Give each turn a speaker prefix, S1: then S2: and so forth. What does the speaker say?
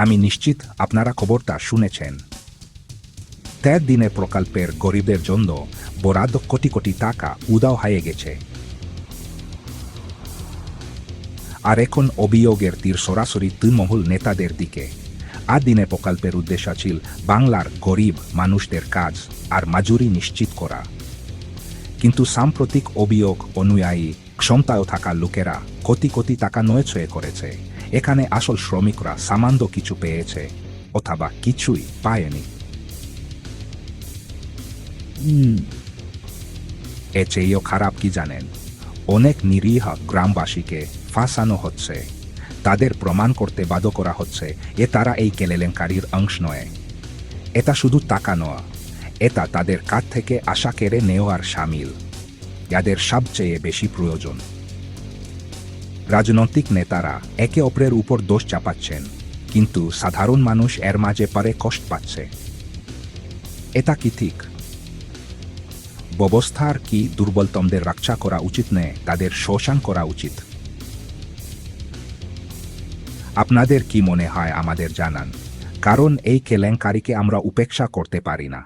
S1: আমি নিশ্চিত আপনারা খবরটা শুনেছেন। 13 দিনের প্রকল্পের গরিবদের জন্য বরাদ্দ কোটি কোটি টাকা উধাও হয়ে গেছে। আর এখন অভিযোগের তীর সরাসরি তৃণমূল নেতাদের দিকে। দিনে প্রকল্পের উদ্দেশ্য ছিল বাংলার গরিব মানুষদের কাজ আর মজুরি নিশ্চিত করা। কিন্তু সাম্প্রতিক অভিযোগ অনুযায়ী ক্ষমতায় থাকা লোকেরা কোটি কোটি টাকা নয়ছয় করেছে। এখানে আসল শ্রমিকরা সামান্য কিছু পেয়েছে অথবা কিছুই পায়নি। এ চেয়েও খারাপ কি জানেন? অনেক নিরীহ গ্রামবাসীকে ফাঁসানো হচ্ছে, তাদের প্রমাণ করতে বাধ্য করা হচ্ছে তারা এই কেলেঙ্কারির অংশ নয়। এটা শুধু টাকা নয়, এটা তাদের কাছ থেকে আশা কেড়ে নেওয়ার শামিল, যাদের সবচেয়ে বেশি প্রয়োজন। রাজনৈতিক নেতারা একে অপরের উপর দোষ চাপাচ্ছেন, কিন্তু সাধারণ মানুষ এর মাঝে পড়ে কষ্ট পাচ্ছে। এটা কি ঠিক? ব্যবস্থার কি দুর্বলতমদের রক্ষা করা উচিত নয়, তাদের শোষণ করা উচিত? আপনাদের কি মনে হয় আমাদের জানান, কারণ এই কেলেঙ্কারিকে আমরা উপেক্ষা করতে পারি না।